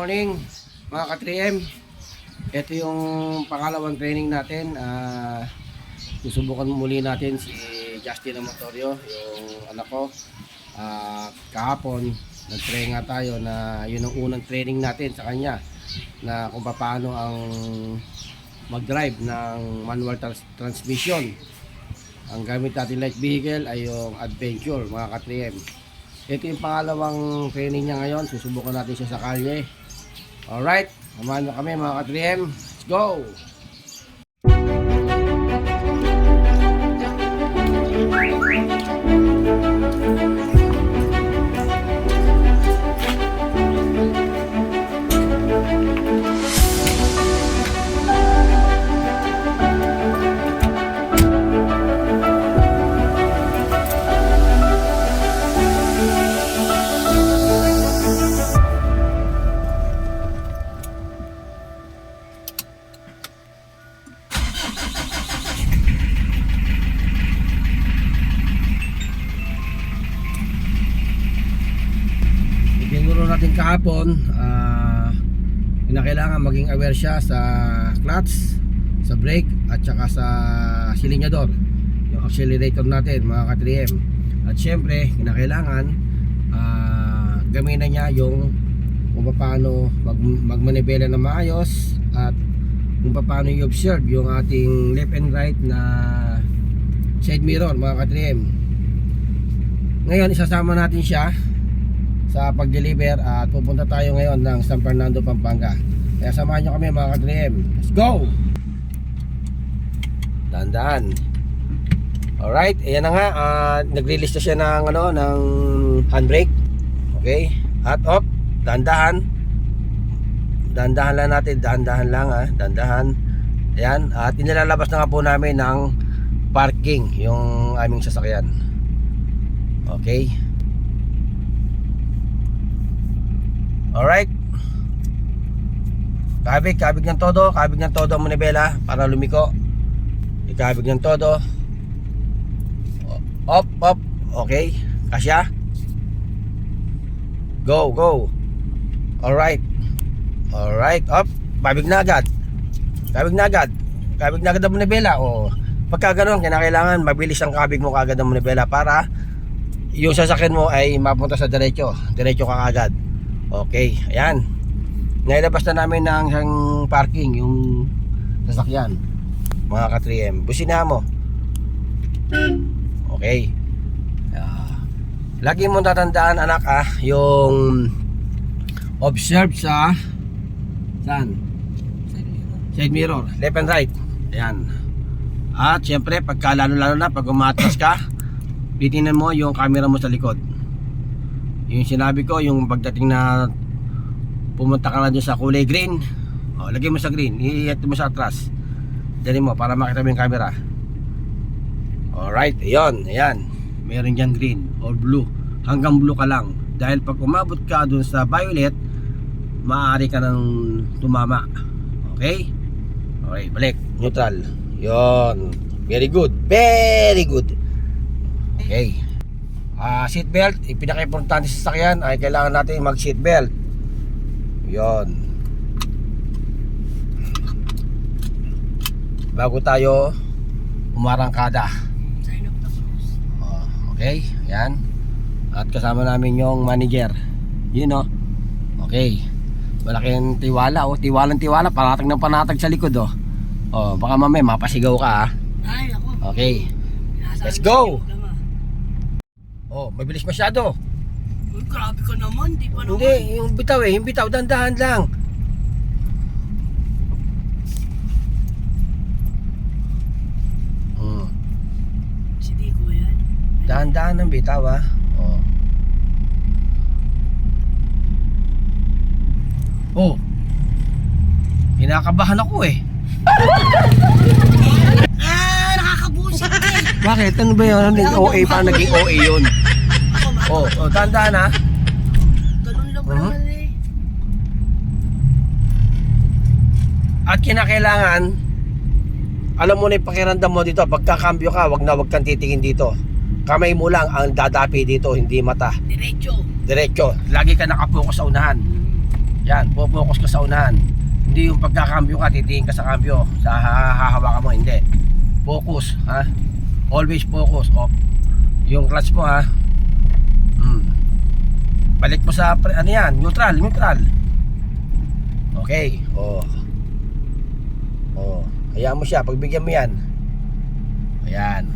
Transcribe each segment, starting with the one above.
morning mga ka-3M. Ito yung pangalawang training natin. Susubukan muli natin si Justin Amatorio, yung anak ko. Kahapon nag-train nga tayo na yun ang unang training natin sa kanya na kung paano ang mag-drive ng manual transmission. Ang gamit natin light vehicle ay yung Adventure mga ka-3M. Ito yung pangalawang training niya ngayon. Susubukan natin siya sa kalye. Alright, samahan nyo kami mga ka-3M. Let's go! Natin kahapon, kinakailangan maging aware siya sa clutch, sa brake at saka sa silinyador, yung accelerator natin mga ka-3M. At syempre kinakailangan gamitin niya yung kung paano magmanibela na maayos at kung paano i-observe yung ating left and right na side mirror mga ka-3M. Ngayon isasama natin siya sa pag-deliver at pupunta tayo ngayon ng San Fernando, Pampanga. Kaya samahan nyo kami mga ka-3M. Let's go! Dahan-dahan. Alright, ayan na nga. Nag-release na siya ng, ng handbrake. Okay, at off. Dahan-dahan. Dahan-dahan lang natin. Dahan-dahan lang dahan-dahan. Ayan, at inilalabas na nga po namin ng parking yung aming sasakyan. Okay. Alright. Kabig ng todo ang manibela para lumiko. Ikabig ng todo. Up. Okay. Kasya. Go. Alright. Up. Kabig na agad ang manibela. Pagka ganun, kinakailangan mabilis ang kabig mo kagad ng manibela para yung sasakyan mo ay mapunta sa diretso ka agad. Okay, ayan. Nailabas na namin ng isang parking yung sasakyan mga ka-3M. Busina mo. Okay. Lagi mong tatandaan anak yung observe sa saan? Side mirror, left and right. Ayan. At syempre pagka lalo na pag umatras ka, titingnan mo yung camera mo sa likod. Yung sinabi ko, yung pagdating na pumunta ka na dyan sa kulay green, lagay mo sa green, iihat mo sa atras, dali mo para makita mo yung camera. Alright, ayan, meron dyan green or blue, hanggang blue ka lang, dahil pag umabot ka dun sa violet, maaari ka nang tumama. Okay, balik, neutral. Yon, very good. Okay. Seatbelt, pinaka-importante sa sasakyan ay kailangan natin mag-seatbelt. Yon. Bago tayo umarangkada. Okay, yan. At kasama namin yung manager. Yun Okay. Malaking tiwala tiwalang-tiwala, panatag ng panatag sa likod baka mamaya mapasigaw ka Ay, ako. Okay. Let's go. Mabilis masyado. Uy, grabe ka naman, di pa naman. Hindi, yung bitaw, dandahan lang. Si Dico yan. Dahan-dahan ng bitaw Kinakabahan ako Nakakabusit ka Bakit? Ano ba yun? OA pa, naging OA yun. Dahan-dahan Ganun lang naman At kinakailangan, alam mo na yung pakiramdam mo dito, pagkakambyo ka, wag kang titingin dito. Kamay mo lang ang dadapi dito, hindi mata. Diretso. Lagi ka nakapokus sa unahan. Yan, focus ka sa unahan. Hindi yung pagkakambyo ka, titingin ka sa kambyo, sa hahawakan mo, hindi. Focus, ha? Always focus. Off. Yung clutch mo, ha? Balik mo sa, ano yan, neutral. Okay, hayaan mo siya, pagbigyan mo yan. Ayan.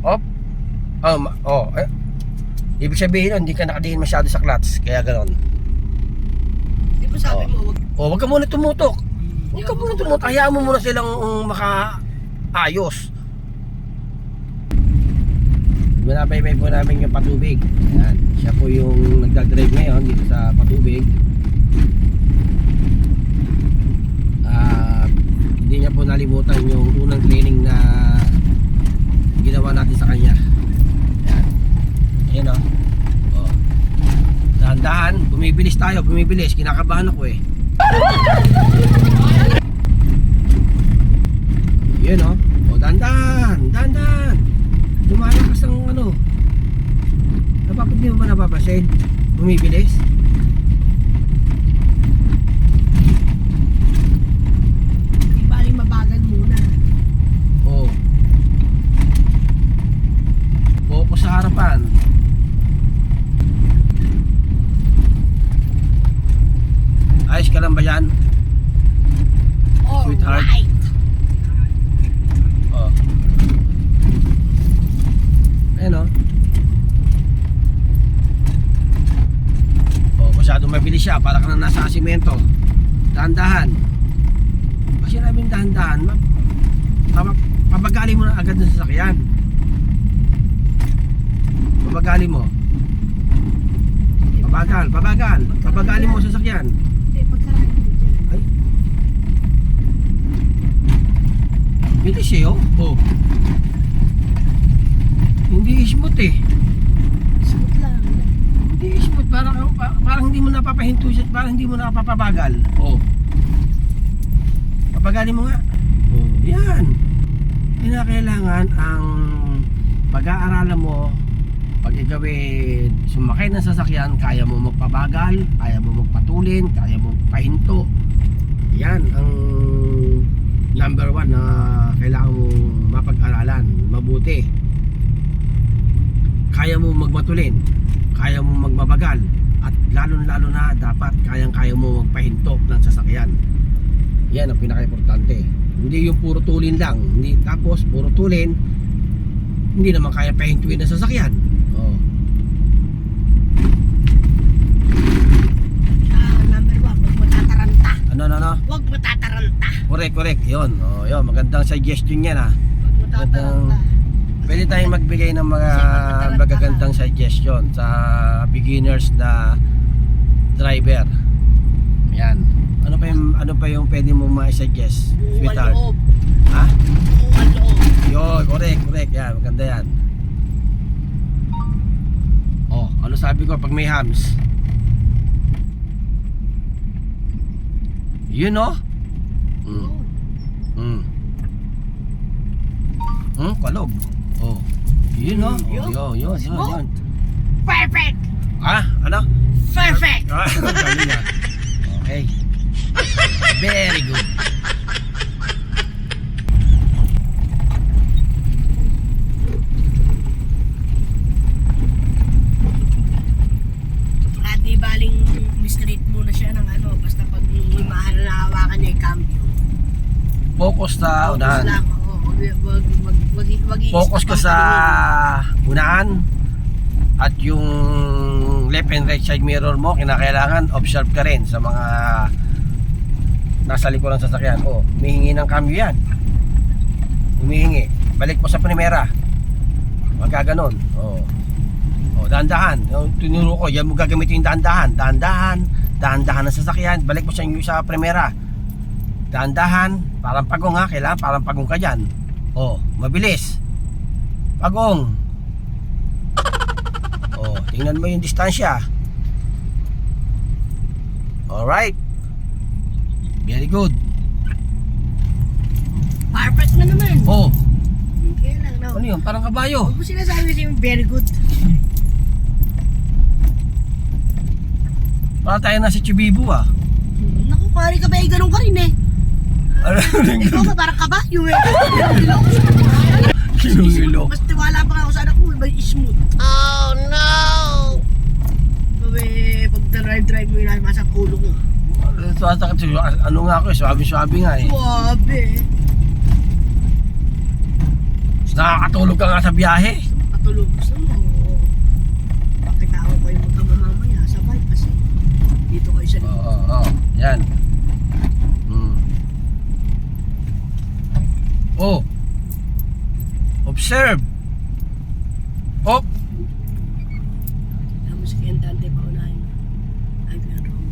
Off. Ibig sabihin nun, hindi ka nakadiin masyado sa clutch, kaya ganon. Di ba sabi mo, wag... Huwag ka muna tumutok. Hayaan mo muna silang makaayos. Binabaybay po namin yung patubig. Ayan. Siya po yung nagdadrive ngayon dito sa patubig. Hindi niya po nalimutan yung unang training na ginawa natin sa kanya. Ayan. Ayan o. Dahan-dahan, bumibilis, kinakabahan ako eh. Yun o. Dahan-dahan. Lumalakas ang ano. Hindi mo ba napapasin? Bumibilis. Di baling mabagal muna. Focus sa harapan. Ayos ka lang ba yan? Sweetheart. Alright. Ayan masyadong mabilis siya, para ka na nasa asimento. Dahan-dahan. Pag sinabing dahan-dahan, pabagali mo na agad ng sasakyan. Pabagali mo. Pabagali mo sa sasakyan. Hindi, pagkaraan mo dyan. Ay. Bilis eh Hindi smooth eh. Smooth lang. Hindi smooth, parang hindi mo napapahinto siya, parang hindi mo napapabagal. Pabagali mo nga. Yan. Kailangan ang pag-aaralan mo. Pag ikawin sumakay ng sasakyan, kaya mo magpabagal, kaya mo magpatulin, kaya mo pahinto. Yan ang number 1 na kailangan mo mapag-aralan mabuti. Kaya mo magmatulin, kaya mo magmabagal, at lalo na dapat kaya mo magpahinto ng sasakyan. Yan ang pinaka-importante. Hindi yung puro tulin lang, hindi tapos puro tulin, hindi naman kaya pahintuin ng sasakyan. Number 1, huwag matataranta. Ano? Huwag matataranta. Correct. Yun. Yun, magandang suggestion yan ha. Huwag matataranta. Pwede tayong magbigay ng mga magagandang suggestion sa beginners na driver. Yan. Ano pa yung pwede mo ma-suggest? Sweetheart. Loob. Ha? Buwan loob. Yun, correct. Yan, maganda yan. Ano sabi ko pag may hams? Yun kalog. Yun yun. Perfect! Ano? Perfect! Galing ah. Okay. Very good. At di baling straight muna siya ng ano, basta pag may mahal na hawakan niya yung cambio. Focus sa Focus unahan. lang, wag Focus ka sa unahan. At yung left and right side mirror mo, kinakailangan observe ka rin sa mga nasa likuran ng sasakyan. Humihingi ng cambio yan. Humihingi. Balik mo sa primera. Magkaganon. Dahan-dahan. Tinuro ko, yan mo gagamitin yung dahan-dahan. Dahan-dahan ng sasakyan. Balik mo sa primera. Dahan-dahan. Parang pagong ha. Kailangan parang pagong ka dyan. Mabilis. Pagong. Tingnan mo yung distansya. Alright. Very good. Perfect na naman. Kaya lang, no? Ano yun? Parang kabayo. Huwag mo sinasabi siya yung very good. Para tayo nasa Chibibu ah. Naku, pare ka ba, ganun ka rin eh. Ano Ikaw ba parang kabayo eh. Kilong-ilo. Mas tiwala pa nga ako sa anak mo, may smooth. Oh no! Sabi, pag drive mo yun, nasa kulo ko. Sasakit siya. Ano nga ako eh, swabe-swabe nga eh. Suwabe. Nakakatulog ka nga sa biyahe. Patulog gusto mo. Pakita ko kayo magkamamamaya sa bypass eh. Dito kayo sa likod. Oo. Yan. Oh. Observe. Oh. Alam mo si Kendante pa unahin. Ay, pinaro mo.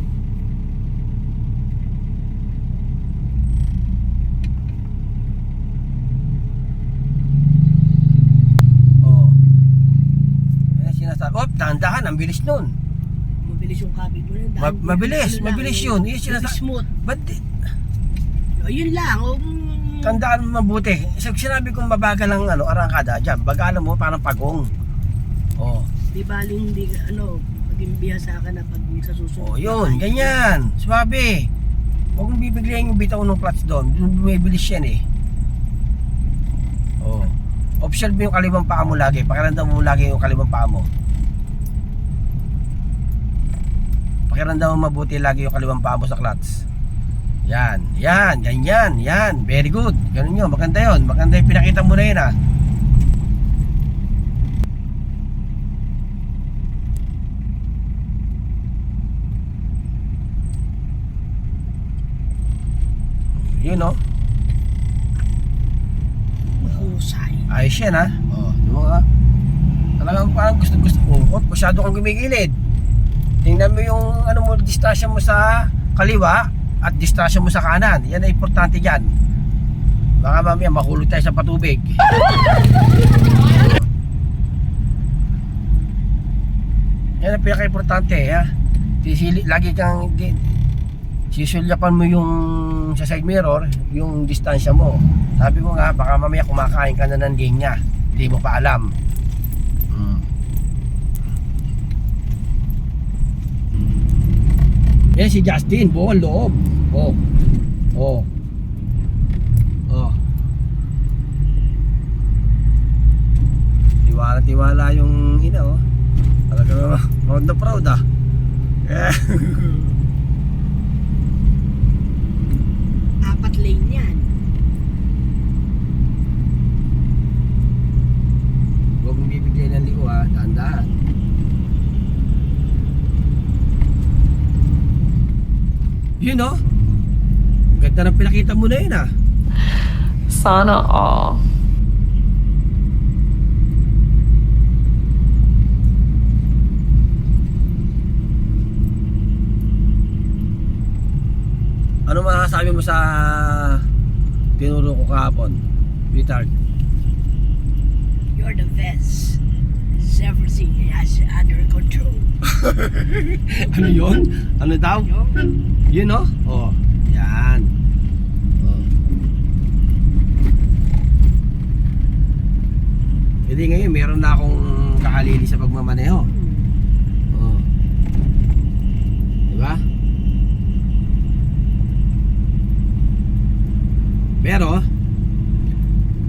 Oh. Yan sinasabi. Oh, dahan-dahan. Ang bilis nun. Mabilis yung kabig mo na. Mabilis yun. Yung sinasabi. Smooth. Ba't Yun lang. tandaan mo mabuti. Sinabi kong mabagal ang arangkada dyan. Bagalan mo parang pagong. Oh. Di baling hindi, maging bihasa ka na pag sa susunod. Oh, yun. Ganyan. Swabe. Huwag mong bibiglayin yung bitaw ng clutch doon. Bumibilis yan eh. Oh. Observe mo yung kaliwang paa mo lagi. Pakiramdam mo lagi yung kaliwang paa mo. Pakiramdam mo mabuti lagi yung kaliwang paa mo sa clutch. Yan, ganyan, yan. Very good. Ganun yun, maganda yun. Maganda yung pinakita mo na yun ah. Yun no. Mahusay. Ayos yan ha. Oh, diba nga? Talagang parang gusto mo. Masyado kang gumigilid. Tingnan mo yung distansya mo sa kaliwa at distansya mo sa kanan. Yan ay importante dyan. Baka mamaya mahulog tayo sa patubig. Yan ang pinaka-importante ha. Lagi kang sisulyapan mo yung sa side mirror, yung distansya mo. Sabi ko nga, baka mamaya kumakain ka na ng linya. Hindi mo pa alam. Yan si Justin, buong loob. Oh. Tiwala yung ina oh. Talaga proud na proud ah. Apat lane yan. Huwag mong bibigyan ng liko ha, dahan-dahan. Yun oh. Ganda ng pinakita mo na yun ah. Sana all. Ano masasabi mo sa tinuro ko kahapon, Richard? You're the best. Everything is under control. Ano yun? Ano daw? Yun no? Oh, yan. Oh. Hindi ngayon, meron na akong kahalili sa pagmamaneho. Oh. Diba? Pero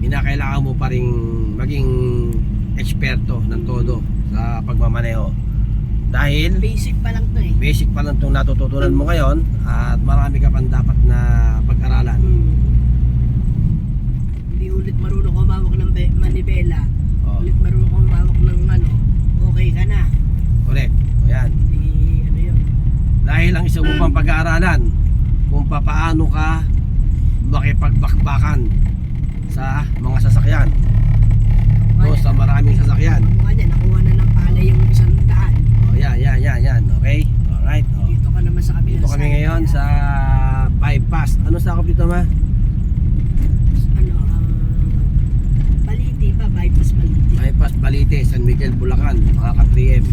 kinakailangan mo pa ring maging eksperto ng todo sa pagmamaneho. Dahil Basic pa lang to eh. basic pa lang itong natututunan mo ngayon at marami ka pang dapat na pag-aralan. Hindi ulit marunong kumawak ng manibela. Oh. Ulit marunong kumawak ng okay ka na. Correct. O yan. Hindi, yun. Dahil ang isang mo pang pag-aaralan kung paano ka makipagbakbakan sa mga sasakyan. O sa maraming sasakyan. Mukha niya, nakuha na ng pala yung 100. O yan. Okay? Alright. O. Dito ka naman sa kabilang Dito kami side. ngayon sa bypass. Ano sakop dito ma? Balite pa, bypass Balite. Bypass Balite, San Miguel, Bulacan, mga ka-3M.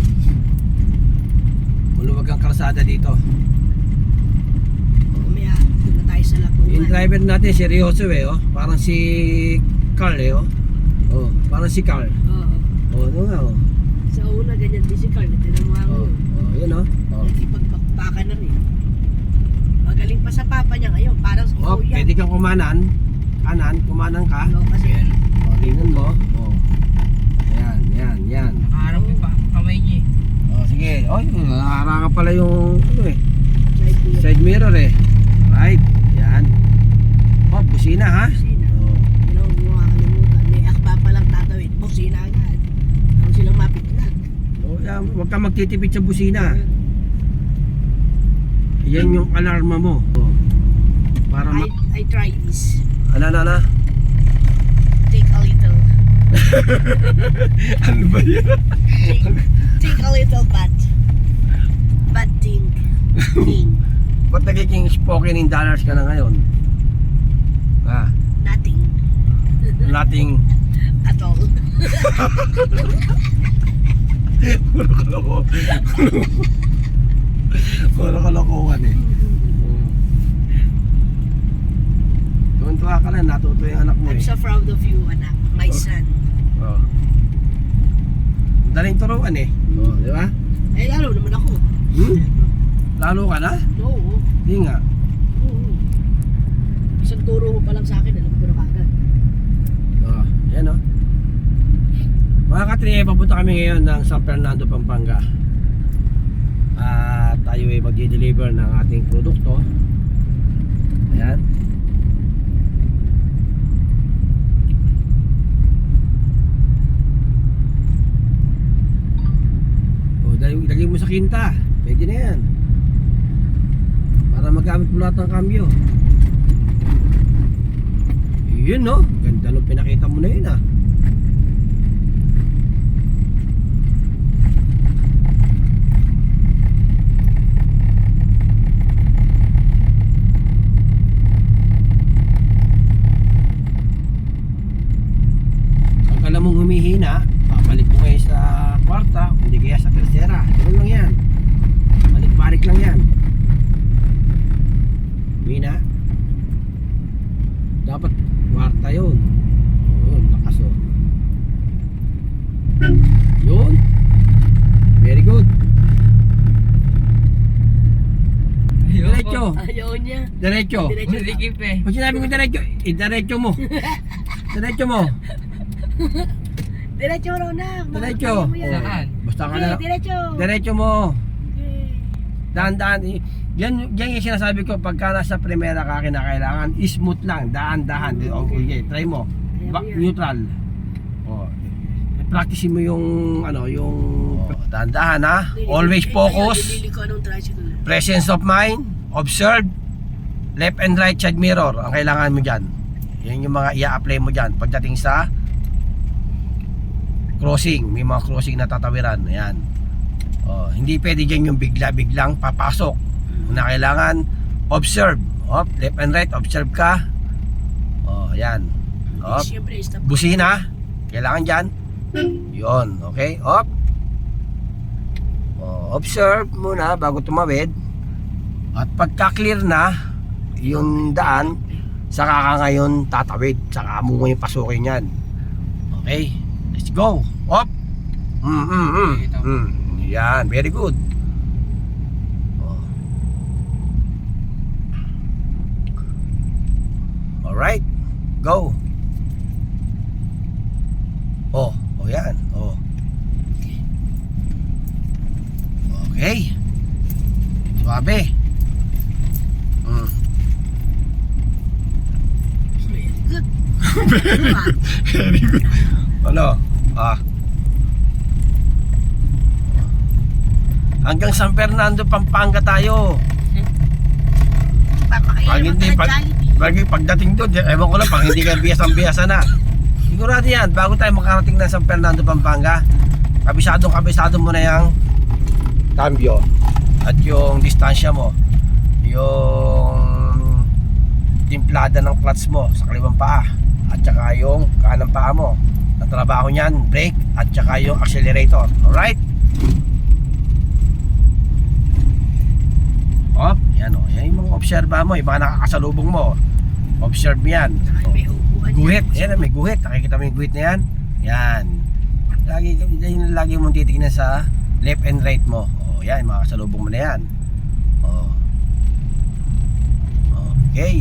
Maluwag ang kalsada dito. Mamaya, doon na tayo sa Lapungan. Yung driver natin seryoso eh, oh. Parang si Carl eh, oh. Oh, parang si Carl. Oo. Oh, ano nga oh. Sa una, ganyan din si Carl. Tinanong mo. Oh, yun oh. Oh. Nakipagbakbak pwede kang kumanan. Kumanan ka. Ano kasi O, tingnan mo. O. Yan. Nakaharap yung kamay niya eh. O, sige. O, nakaharangan pala yung, side view. side mirror eh. Right. Yan. O, busina ha. Busina. O. Yun ang huwag makakalimutan. May akba palang tatawid. Busina agad. Ako silang mapitlag. O, yan. Huwag kang magtitipid sa busina. Yan yung alarma mo. O. Para I try this. Ano? Take a little. Ano ba yan? Take a little bad thing. Ba't nagiging spoken in dollars ka na ngayon? Nothing Nothing. at all. Puro kalokohan. Puro kalokohan eh. Tuwan-tuwa ka lang, natuto yung anak mo I'm eh. so proud of you, anak. My son. Oh. Daling turuan eh. Oh, di ba? Eh, lalo naman ako. Lalo ka na? No. Hindi nga. Oo. Isang turo mo pa lang sa akin, alam ko na kagad. Oh, yan oh. Mga katriye, papunta kami ngayon ng San Fernando, Pampanga. At tayo ay mag-deliver ng ating produkto. Ayan. O, ilagay mo sa kinta. Pwede na yan. Para magamit mo lahat ng kambyo. Yun no, ganda nung pinakita mo na yun ah. Pag alam mong humihina, babalik mo kayo sa kwarta, hindi kaya sa tercera. Ganun lang yan. Balik-balik lang yan. Humihina. Dapat kwarta yun. O, yun, lakas o. Yun. Very good. Diretso. Ayaw niya. Diretso. Diretso. Malikip eh. Pag sinabi ko diretso, diretso mo. Diretso mo. Diretso, Ronak. Diretso. Kaya mo yan. Saan? Basta ka Okay, na. diretso. Diretso mo. Okay. Daan-daan. Yan yung sinasabi ko, pagka nasa primera ka, kinakailangan smooth lang, daan-dahan. Okay, try mo. Neutral. O, practice mo yung yung daan-dahan ha. Always focus. Lili ko anong tricycle. Presence of mind. Observe. Left and right side mirror. Ang kailangan mo dyan. Yan yung mga i-apply mo dyan. Pagdating sa crossing. May mga crossing na tatawiran. Ayan. O, hindi pwede dyan yung bigla-biglang papasok. Na kailangan observe. Left and right, observe ka. Yan. Siyempre, stop. Busina. Kailangan dyan. Yun, okay. Observe muna bago tumawid. At pagka-clear na yung daan, saka ka ngayon tatawid. Saka mo ngayon pasukin yan. Okay, let's go. Yan, very good. Alright, go. Yan. Okay. Suabe. Very good. Very good. Ano? Hanggang San Fernando, Pampanga tayo. Pagdating doon, ewan ko lang, pag hindi ka biyasang-biyasa na. Sigurado yan, bago tayo makarating ng San Fernando, Pampanga, kabisado mo na yung cambio at yung distansya mo, yung timplada ng clutch mo sa kaliwang paa, at saka yung kanang paa mo. Ang trabaho niyan, brake at saka yung accelerator. Alright? Yan yung mga obserba mo, yung mga nakakasalubong mo. Observe yan. May upuan Guhit, yan, may guhit. Nakikita mo yung guhit na yan? Yan. Lagi mong titignan sa left and right mo. Yan, mga kasalubong mo na yan. Okay.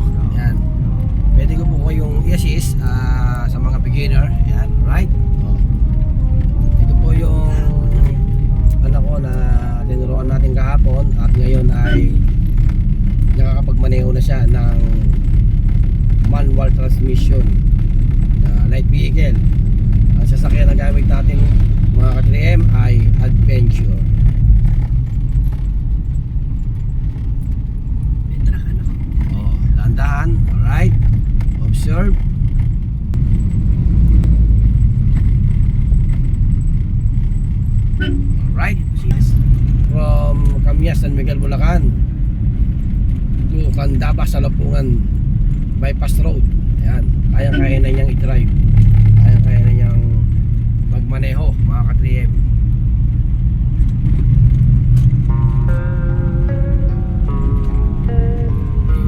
Yan. Pwede ko po kayong i-assist sa mga beginner. Yan, right? Oh. Ito po yung anak ko na tinuruan natin kahapon at ngayon ay nakakapagmaneho na siya ng manual transmission na light vehicle. Ang sasakyan na gamit natin mga ka-3M ay Adventure. May truck ano ko. Oh, dahan-dahan, alright. Observe. Alright. From Camias, San Miguel, Bulacan to Candaba, Salapungan Bypass Road. Ayan, kaya-kaya na niyang i-drive. Kaya-kaya na niyang magmaneho, mga ka-3M.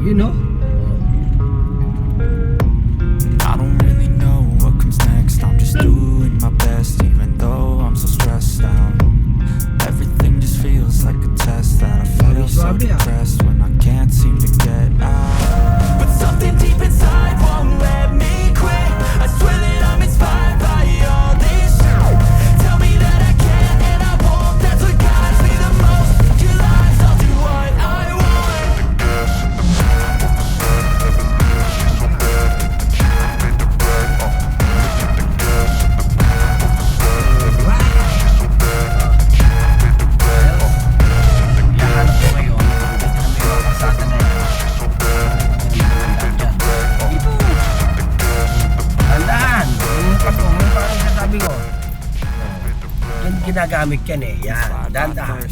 You know? I don't really know what comes next. I'm just doing my best, even though I'm so stressed out. Everything just feels like a test that I feel so depressed when I can't seem to get out. But something deep inside won't let me quit. I swear that I'm inspired by all this shit. Tell me that I can and I won't. That's what guides me the most. Your lies, I'll do what I want. Yahanap ko ngayon. May mga kasada na yan. Dito. Tandaan. Yung parang sasabi ko. Yan ginagamit yan eh. Yan. Dandahan.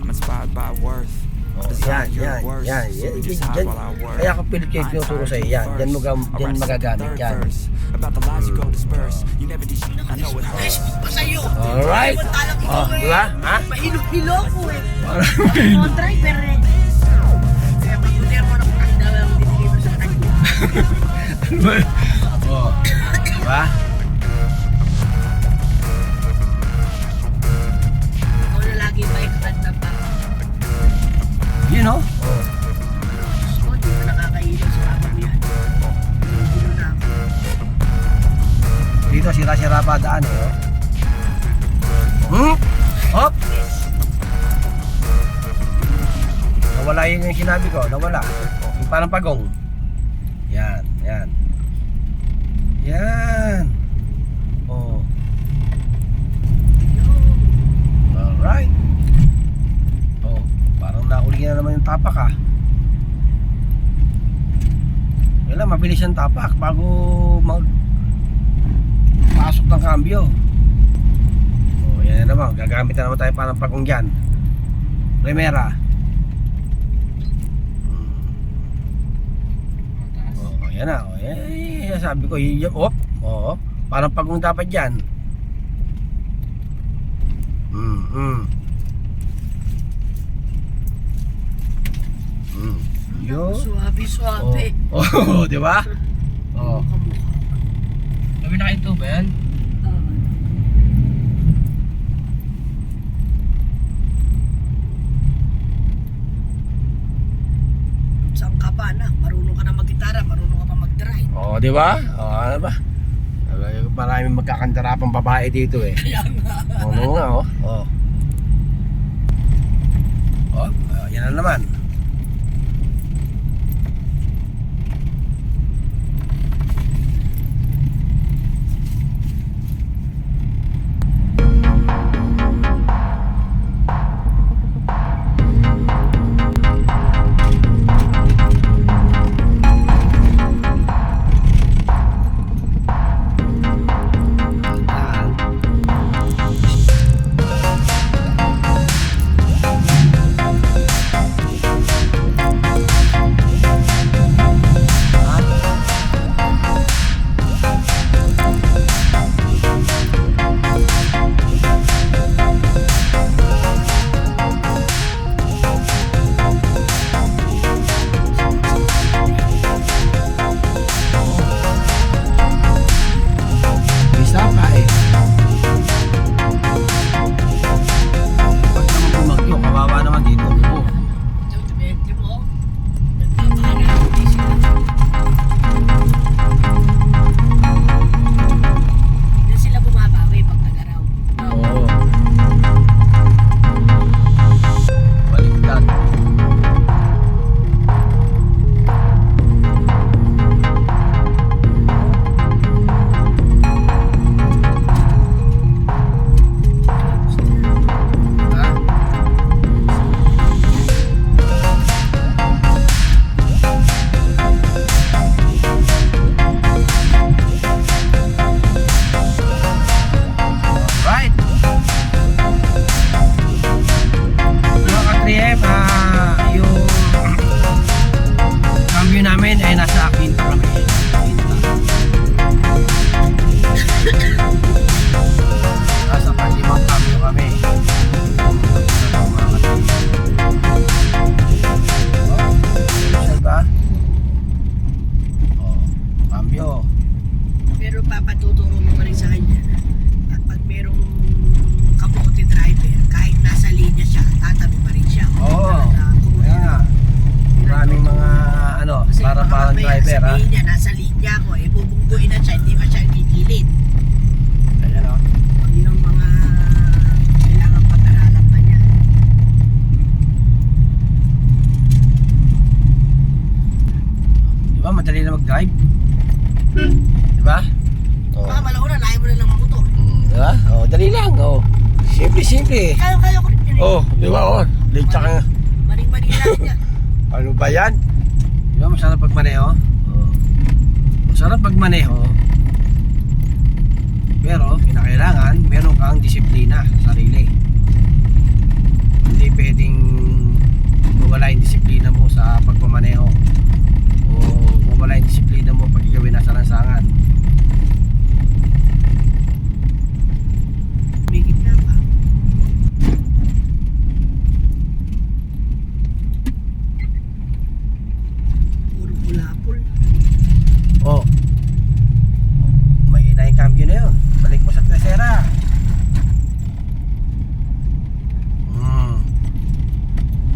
I'm inspired by worth. Oh, yan. Kaya ako pilit kayo tinuturo sa'yo. Yan. Yan magagamit yan. About the lies you go disperse. You never did shit. I know it hurts. Pa sa'yo. Alright. Oh, diba? Ha? Mahilo-hilo ko eh. Mga driver eh. Kaya mabuti ako na kung daw ang diniliver sa kanya. Oh. Diba? Ako na lagi may kat na pa. You know? So, di ko nakakailo sa kapag yan. Hindi na ako. Dito sira-sira pa daan eh. Hop! Nawala yun yung sinabi ko. Nawala. Yung parang pagong. Yan. Yan. Yan. Oh. Alright. Oh. Parang nauli na naman yung tapak ah. Kailan mabilis yung tapak bago pasok ng cambio. Oh, yan na naman. Gagamit na naman tayo parang pagong dyan. Primera. Oh, yan na. Oh, yan, sabi ko, yung oh, parang pagong dapat dyan. Yo. Suwabe-suwabe. Oh, di ba? Oh. Kami na ito ba yan? Saan ka pa na? Marunong ka na mag-gitara, marunong ka pa mag-drive. Oh, di ba? Oh, ano ba? Maraming magkakantarapang babae dito eh. Kaya nga. Ano nga oh. Oh. Oh, yan na naman. drive. Diba? Oh. Baka malauna, layo mo na lang mamotor. Diba? Oh, dali lang. Oh. Simple. Kaya ko rin yun eh. Oh, diba? Oh, late ka. Maning-maning lang niya. Ano ba yan? Diba masarap pagmaneho? Oh. Masarap pagmaneho. Pero, kinakailangan, meron kang disiplina sa sarili. Hindi pwedeng mawala yung disiplina mo sa pagmamaneho. O mawala yung disiplina mo pag ikaw ay nasa lansangan. May gitna pa. Puro pulapul. Oh. May ina yung cambio na yun. Balik mo sa Tresera.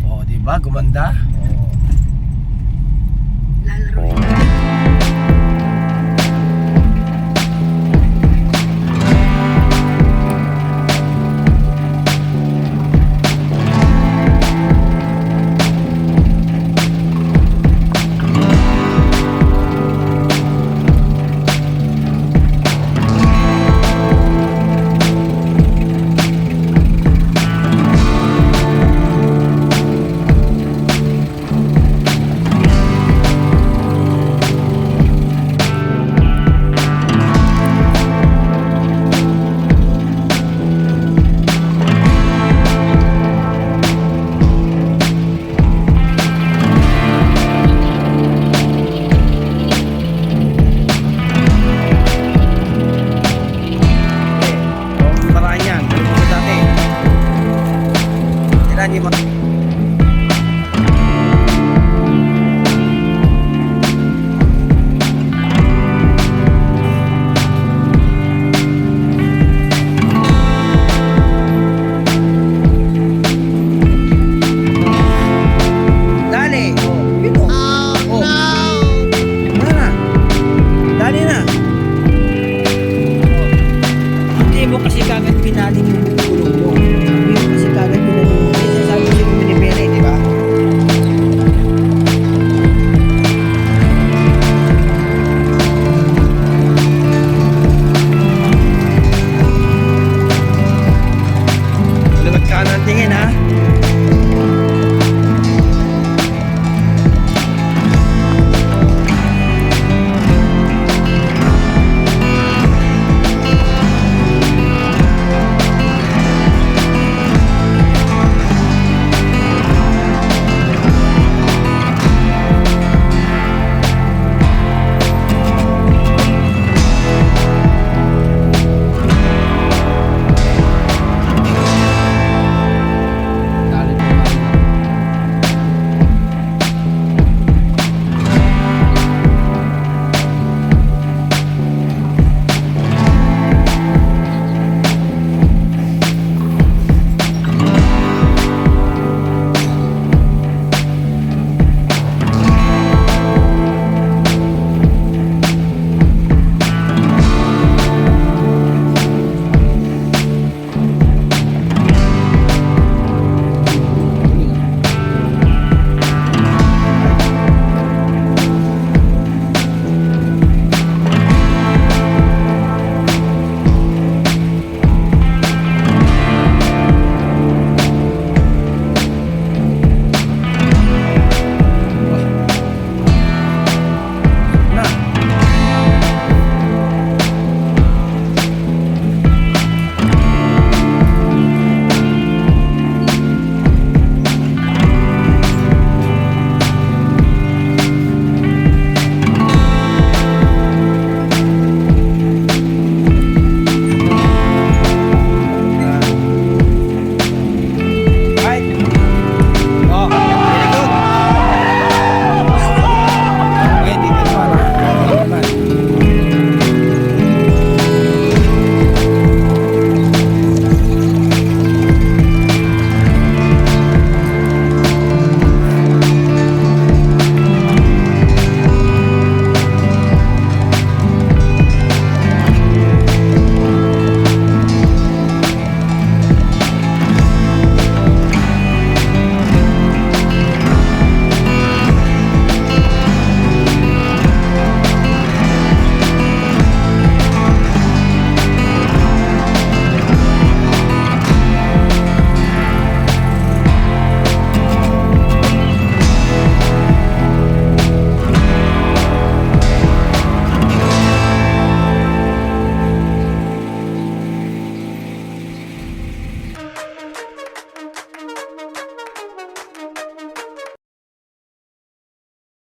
Oh, diba? Gumanda. Oh. Lalaro yun. Paraan yan. Balik mo sa dati. Kailangan di mo. Dali. Oh, yun oh. Oh. Wala na. Dali na. Hindi mo kasi kagad pinalim yung gulong mo. Hindi mo kasi kagad pinalim mo. Kasi sabi ko yung pinipere, di ba? Luwag ka ng tingin ha.